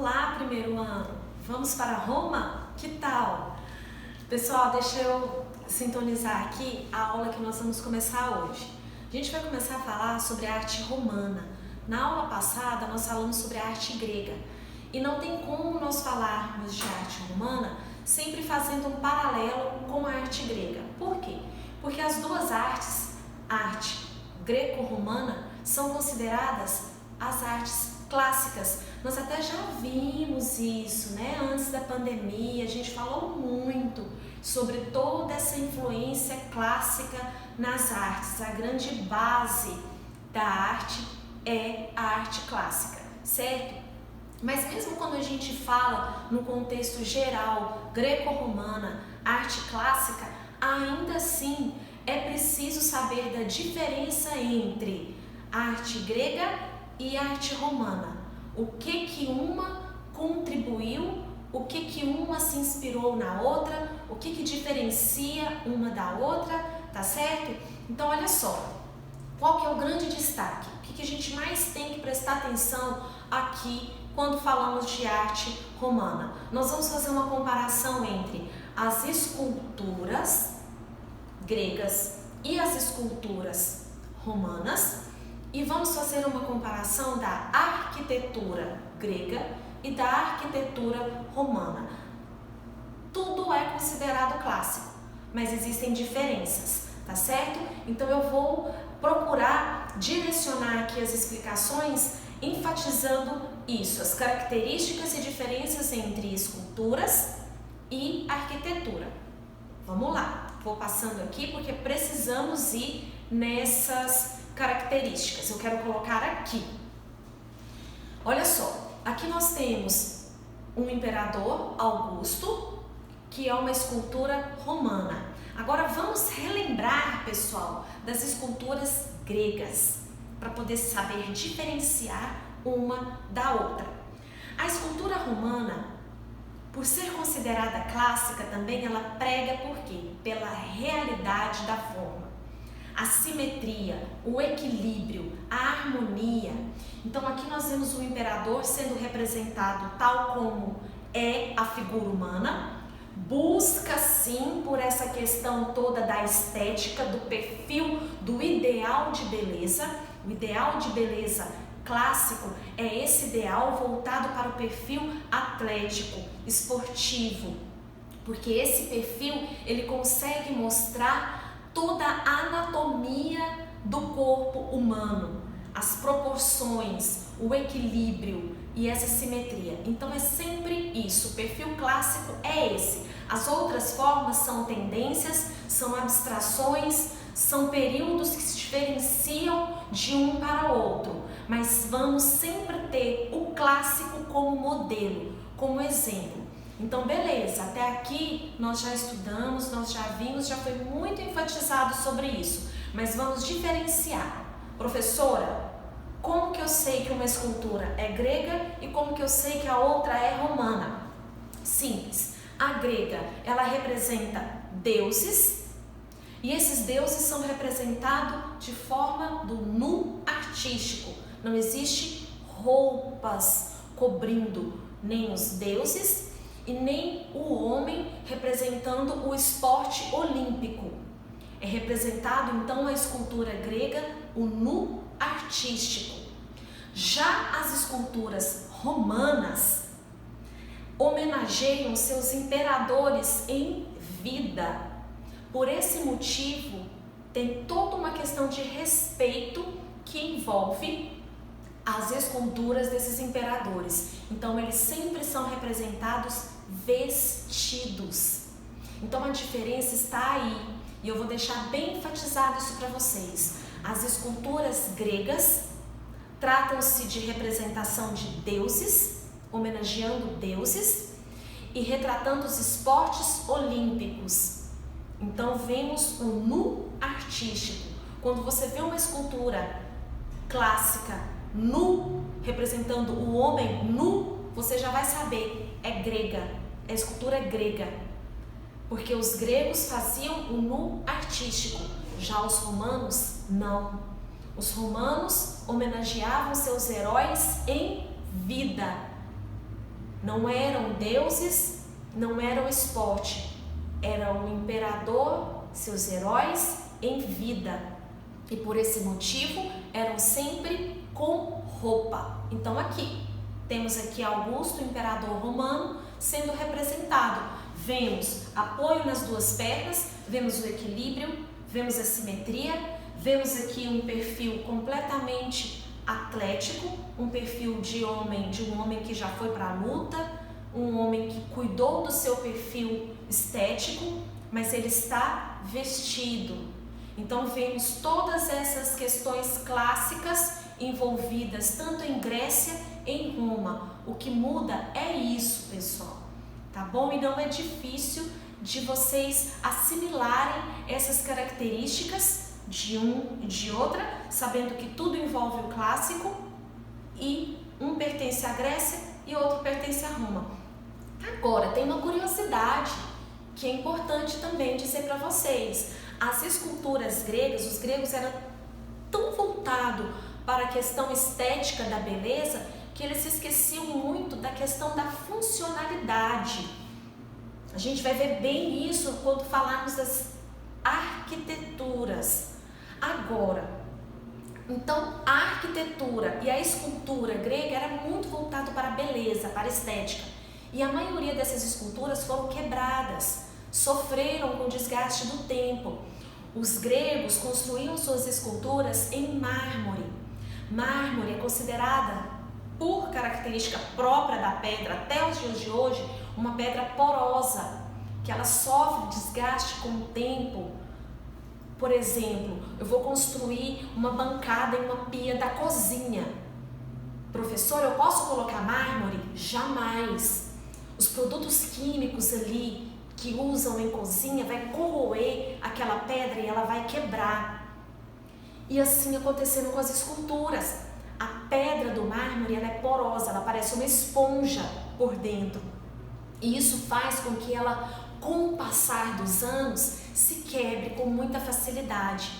Olá, primeiro ano! Vamos para Roma? Que tal? Pessoal, deixa eu sintonizar aqui a aula que nós vamos começar hoje. A gente vai começar a falar sobre a arte romana. Na aula passada, nós falamos sobre a arte grega. E não tem como nós falarmos de arte romana sempre fazendo um paralelo com a arte grega. Por quê? Porque as duas artes, a arte greco-romana, são consideradas as artes clássicas. Nós até já vimos isso, né? Antes da pandemia, a gente falou muito sobre toda essa influência clássica nas artes. A grande base da arte é a arte clássica, certo? Mas mesmo quando a gente fala no contexto geral, greco-romana, arte clássica, ainda assim é preciso saber da diferença entre a arte grega e a arte romana. O que uma contribuiu, o que uma se inspirou na outra, o que diferencia uma da outra, tá certo? Então olha só, qual que é o grande destaque? O que a gente mais tem que prestar atenção aqui quando falamos de arte romana? Nós vamos fazer uma comparação entre as esculturas gregas e as esculturas romanas e vamos fazer uma comparação da arquitetura grega e da arquitetura romana. Tudo é considerado clássico, mas existem diferenças, tá certo? Então eu vou procurar direcionar aqui as explicações enfatizando isso, as características e diferenças entre esculturas e arquitetura. Vamos lá, vou passando aqui porque precisamos ir nessas características. Eu quero colocar aqui. Olha só, aqui nós temos um imperador Augusto, que é uma escultura romana. Agora vamos relembrar, pessoal, das esculturas gregas, para poder saber diferenciar uma da outra. A escultura romana, por ser considerada clássica também, ela prega por quê? Pela realidade da forma, a simetria, o equilíbrio, a harmonia. Então aqui nós vemos o imperador sendo representado tal como é a figura humana, busca sim por essa questão toda da estética, do perfil, do ideal de beleza. O ideal de beleza clássico é esse ideal voltado para o perfil atlético, esportivo, porque esse perfil ele consegue mostrar toda a anatomia do corpo humano, as proporções, o equilíbrio e essa simetria. Então é sempre isso, o perfil clássico é esse. As outras formas são tendências, são abstrações, são períodos que se diferenciam de um para o outro, mas vamos sempre ter o clássico como modelo, como exemplo. Então, beleza, até aqui nós já estudamos, nós já vimos, já foi muito enfatizado sobre isso, mas vamos diferenciar. Professora, como que eu sei que uma escultura é grega e como que eu sei que a outra é romana? Simples, a grega, ela representa deuses e esses deuses são representados de forma do nu artístico. Não existe roupas cobrindo nem os deuses e nem o homem representando o esporte olímpico. É representado então a escultura grega, o nu artístico. Já as esculturas romanas homenageiam seus imperadores em vida. Por esse motivo, tem toda uma questão de respeito que envolve as esculturas desses imperadores. Então, eles sempre são representados vestidos. Então, a diferença está aí. E eu vou deixar bem enfatizado isso para vocês. As esculturas gregas tratam-se de representação de deuses, homenageando deuses e retratando os esportes olímpicos. Então, vemos o nu artístico. Quando você vê uma escultura clássica nu, representando o homem nu, você já vai saber, é grega, a escultura é grega, porque os gregos faziam o nu artístico, já os romanos não. Os romanos homenageavam seus heróis em vida. Não eram deuses, não eram esporte, era o imperador, seus heróis em vida. E por esse motivo eram sempre com roupa. Então aqui, temos aqui Augusto, imperador romano, sendo representado. Vemos apoio nas duas pernas, vemos o equilíbrio, vemos a simetria, vemos aqui um perfil completamente atlético, um perfil de um homem que já foi para a luta, um homem que cuidou do seu perfil estético, mas ele está vestido. Então vemos todas essas questões clássicas envolvidas tanto em Grécia e em Roma. O que muda é isso, pessoal, tá bom? E não é difícil de vocês assimilarem essas características de um e de outra, sabendo que tudo envolve o clássico e um pertence à Grécia e outro pertence a Roma. Agora, tem uma curiosidade que é importante também dizer para vocês. As esculturas gregas, os gregos eram tão voltados para a questão estética da beleza que eles se esqueciam muito da questão da funcionalidade. A gente vai ver bem isso quando falarmos das arquiteturas. Agora, então a arquitetura e a escultura grega era muito voltado para a beleza, para a estética. E a maioria dessas esculturas foram quebradas, sofreram com o desgaste do tempo. Os gregos construíam suas esculturas em mármore. Mármore é considerada, por característica própria da pedra até os dias de hoje, uma pedra porosa, que ela sofre desgaste com o tempo. Por exemplo, eu vou construir uma bancada em uma pia da cozinha. Professor, eu posso colocar mármore? Jamais. Os produtos químicos ali que usam em cozinha vai corroer aquela pedra e ela vai quebrar. E assim acontecendo com as esculturas. A pedra do mármore ela é porosa, ela parece uma esponja por dentro. E isso faz com que ela, com o passar dos anos, se quebre com muita facilidade.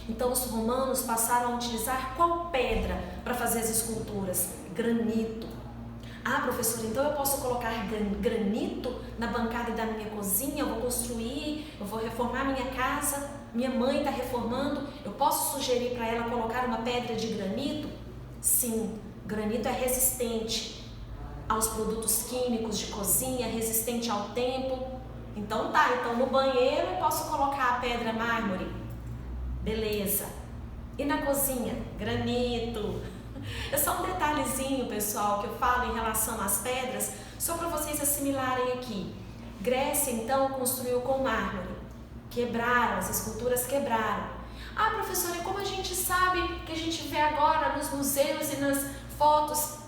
Então os romanos passaram a utilizar qual pedra para fazer as esculturas? Granito. Ah, professor, então eu posso colocar granito na bancada da minha cozinha, eu vou construir, eu vou reformar minha casa, minha mãe está reformando, eu posso sugerir para ela colocar uma pedra de granito? Sim, granito é resistente aos produtos químicos de cozinha, resistente ao tempo. Então no banheiro eu posso colocar a pedra mármore, beleza. E na cozinha? Granito. É só um detalhezinho, pessoal, que eu falo em relação às pedras, só para vocês assimilarem aqui. Grécia, então, construiu com mármore. Quebraram, as esculturas quebraram. Ah, professora, e como a gente sabe que a gente vê agora nos museus e nas fotos,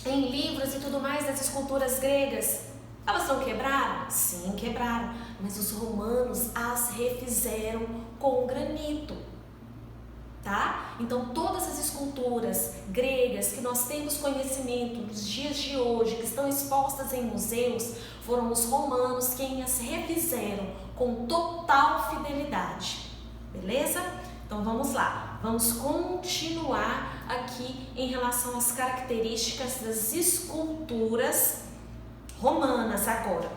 em livros e tudo mais das esculturas gregas? Elas não quebraram? Sim, quebraram. Mas os romanos as refizeram com granito. Tá? Então todas as esculturas gregas que nós temos conhecimento nos dias de hoje, que estão expostas em museus, foram os romanos quem as refizeram com total fidelidade. Beleza? Então vamos lá, vamos continuar aqui em relação às características das esculturas romanas agora.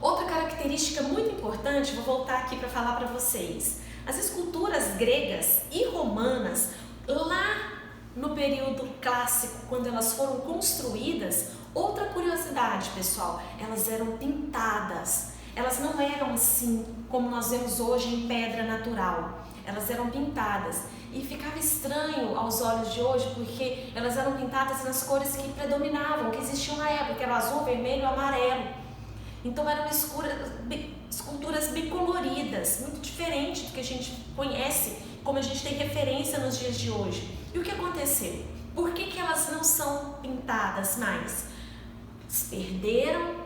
Outra característica muito importante, vou voltar aqui para falar para vocês. As esculturas gregas e romanas, lá no período clássico, quando elas foram construídas, outra curiosidade, pessoal, elas eram pintadas. Elas não eram assim como nós vemos hoje em pedra natural. Elas eram pintadas e ficava estranho aos olhos de hoje porque elas eram pintadas nas cores que predominavam, que existiam na época, que era o azul, vermelho e amarelo. Então eram esculturas bicoloridas, muito diferente do que a gente conhece, como a gente tem referência nos dias de hoje. E o que aconteceu? Por que elas não são pintadas mais? Eles perderam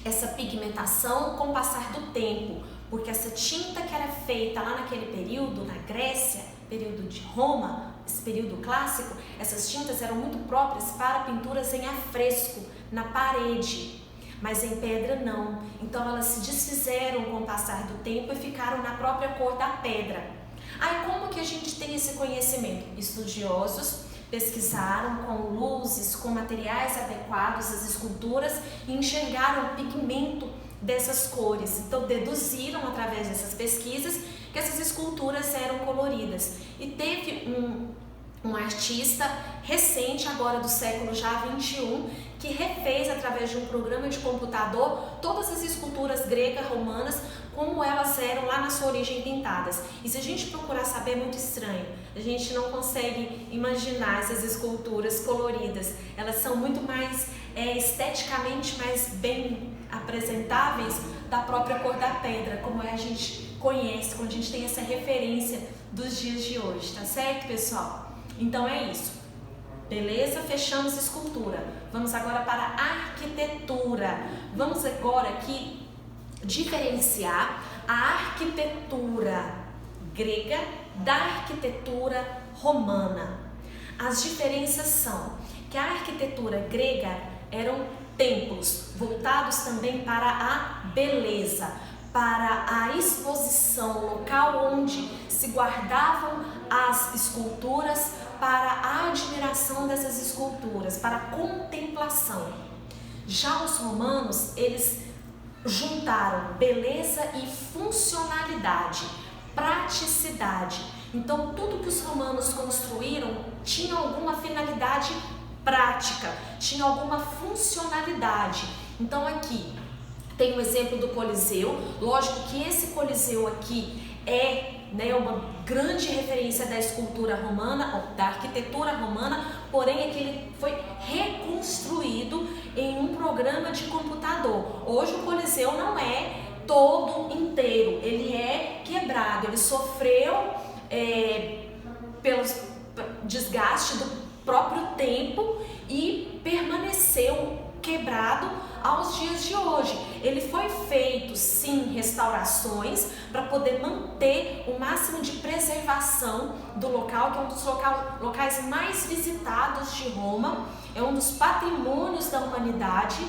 essa pigmentação com o passar do tempo, porque essa tinta que era feita lá naquele período, na Grécia, período de Roma, esse período clássico, essas tintas eram muito próprias para pinturas em afresco, na parede. Mas em pedra não, então elas se desfizeram com o passar do tempo e ficaram na própria cor da pedra. Aí como que a gente tem esse conhecimento? Estudiosos pesquisaram com luzes, com materiais adequados as esculturas e enxergaram o pigmento dessas cores. Então deduziram através dessas pesquisas que essas esculturas eram coloridas. E teve um artista recente, agora do século já 21, que refez através de um programa de computador todas as esculturas gregas, romanas, como elas eram lá na sua origem pintadas. E se a gente procurar saber, é muito estranho. A gente não consegue imaginar essas esculturas coloridas. Elas são muito mais esteticamente mais bem apresentáveis da própria cor da pedra, como a gente conhece, quando a gente tem essa referência dos dias de hoje, tá certo, pessoal? Então é isso, beleza? Fechamos escultura. Vamos agora para a arquitetura. Vamos agora aqui diferenciar a arquitetura grega da arquitetura romana. As diferenças são que a arquitetura grega eram templos voltados também para a beleza, para a exposição, local onde se guardavam as esculturas, para a admiração dessas esculturas, para a contemplação. Já os romanos, eles juntaram beleza e funcionalidade, praticidade. Então tudo que os romanos construíram tinha alguma finalidade prática, tinha alguma funcionalidade. Então aqui tem o exemplo do Coliseu. Lógico que esse Coliseu aqui é uma grande referência da escultura romana, da arquitetura romana, porém é que ele foi reconstruído em um programa de computador. Hoje o Coliseu não é todo inteiro, ele é quebrado, ele sofreu pelo desgaste do próprio tempo e permaneceu quebrado aos dias de hoje. Ele foi feito, sim, restaurações para poder manter o máximo de preservação do local, que é um dos locais mais visitados de Roma, é um dos patrimônios da humanidade,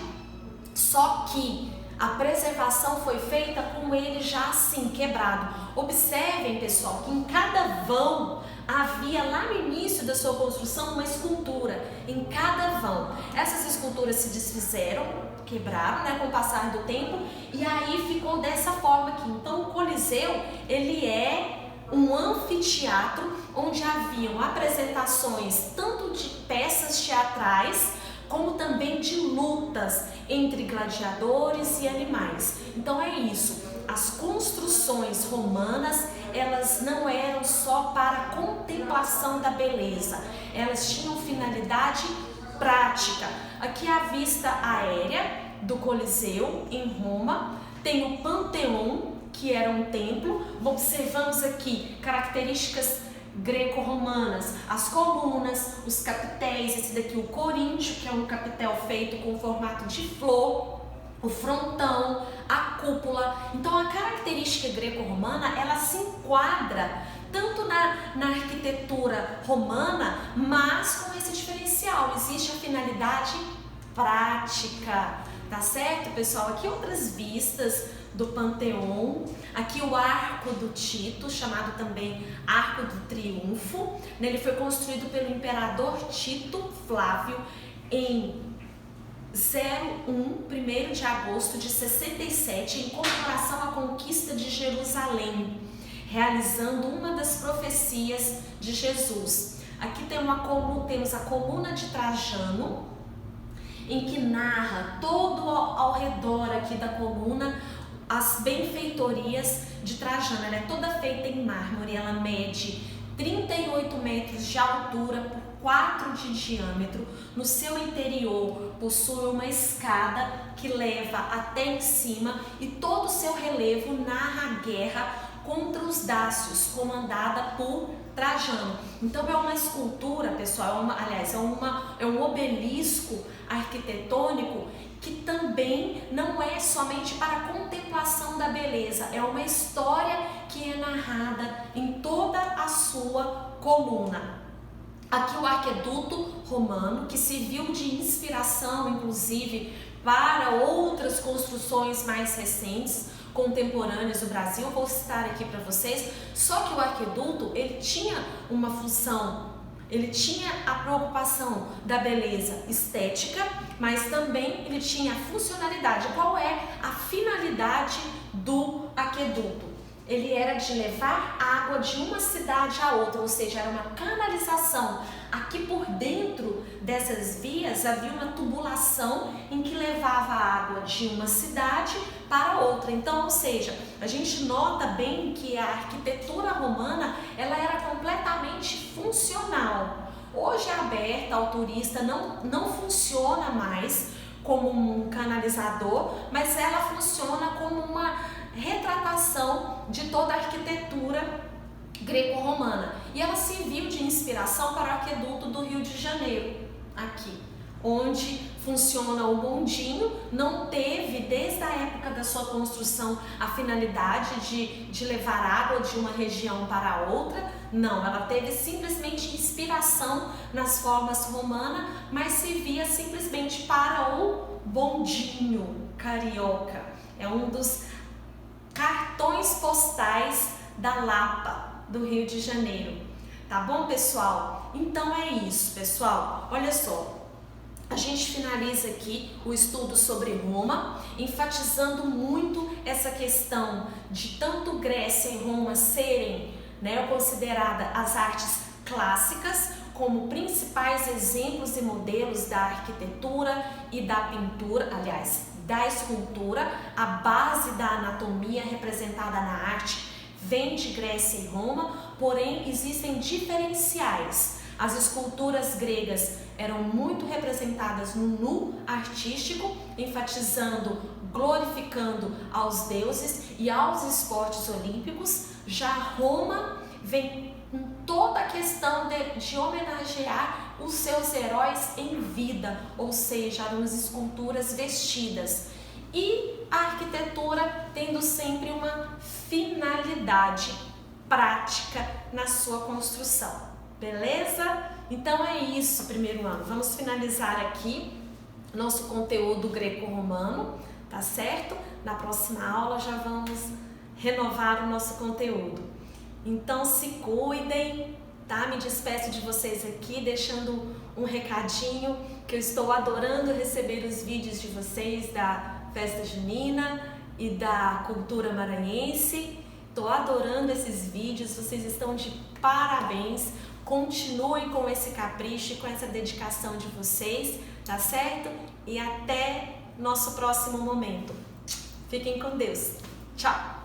só que a preservação foi feita com ele já assim quebrado. Observem, pessoal, que em cada vão havia lá no início da sua construção uma escultura, em cada vão. Essas esculturas se desfizeram, quebraram, com o passar do tempo, e aí ficou dessa forma aqui. Então o Coliseu, ele é um anfiteatro onde haviam apresentações tanto de peças teatrais como também de lutas entre gladiadores e animais. Então é isso, as construções romanas, elas não eram só para a contemplação da beleza, elas tinham finalidade prática. Aqui a vista aérea do Coliseu em Roma, tem o Panteão, que era um templo. Observamos aqui características greco-romanas, as colunas, os capitéis, esse daqui o coríntio, que é um capitel feito com formato de flor, o frontão, a cúpula. Então a característica greco-romana, ela se enquadra tanto na arquitetura romana, mas com esse diferencial, existe a finalidade prática, tá certo, pessoal? Aqui outras vistas do Panteão, aqui o Arco do Tito, chamado também Arco do Triunfo, ele foi construído pelo imperador Tito Flávio em 1 de agosto de 67, em comemoração à conquista de Jerusalém, realizando uma das profecias de Jesus. Aqui temos a coluna de Trajano, em que narra todo ao redor aqui da coluna as benfeitorias de Trajano. Ela é toda feita em mármore, ela mede 38 metros de altura por 4 de diâmetro. No seu interior possui uma escada que leva até em cima e todo o seu relevo narra a guerra contra os dácios, comandada por Trajano. Então é uma escultura, pessoal, é um obelisco arquitetônico que também não é somente para a contemplação da beleza, é uma história que é narrada em toda a sua coluna. Aqui o aqueduto romano, que serviu de inspiração, inclusive, para outras construções mais recentes, contemporâneas do Brasil. Eu vou citar aqui para vocês, só que o aqueduto, ele tinha uma função Ele tinha a preocupação da beleza estética, mas também ele tinha a funcionalidade. Qual é a finalidade do aqueduto? Ele era de levar água de uma cidade a outra, ou seja, era uma canalização. Aqui por dentro dessas vias havia uma tubulação em que levava a água de uma cidade para outra. Então, ou seja, a gente nota bem que a arquitetura romana ela era completamente funcional. Hoje é aberta ao turista, não funciona mais como um canalizador, mas ela funciona como uma retratação de toda a arquitetura greco-romana. E ela serviu de inspiração para o aqueduto do Rio de Janeiro, aqui, onde funciona o bondinho. Não teve, desde a época da sua construção, a finalidade de levar água de uma região para outra. Não, ela teve simplesmente inspiração nas formas romanas, mas servia simplesmente para o bondinho carioca. É um dos cartões postais da Lapa, do Rio de Janeiro. Tá bom, pessoal? Então é isso, pessoal. Olha só, a gente finaliza aqui o estudo sobre Roma, enfatizando muito essa questão de tanto Grécia e Roma serem, consideradas as artes clássicas como principais exemplos e modelos da arquitetura e da pintura, aliás, da escultura. A base da anatomia representada na arte vem de Grécia e Roma, porém existem diferenciais. As esculturas gregas eram muito representadas no nu artístico, enfatizando, glorificando aos deuses e aos esportes olímpicos. Já Roma vem com toda a questão de homenagear os seus heróis em vida, ou seja, eram as esculturas vestidas. E a arquitetura tendo sempre uma finalidade prática na sua construção, beleza? Então é isso, primeiro ano. Vamos finalizar aqui nosso conteúdo greco-romano, tá certo? Na próxima aula já vamos renovar o nosso conteúdo. Então se cuidem, tá? Me despeço de vocês aqui, deixando um recadinho que eu estou adorando receber os vídeos de vocês da festa junina e da cultura maranhense. Estou adorando esses vídeos, vocês estão de parabéns. Continuem com esse capricho e com essa dedicação de vocês, tá certo? E até nosso próximo momento. Fiquem com Deus. Tchau!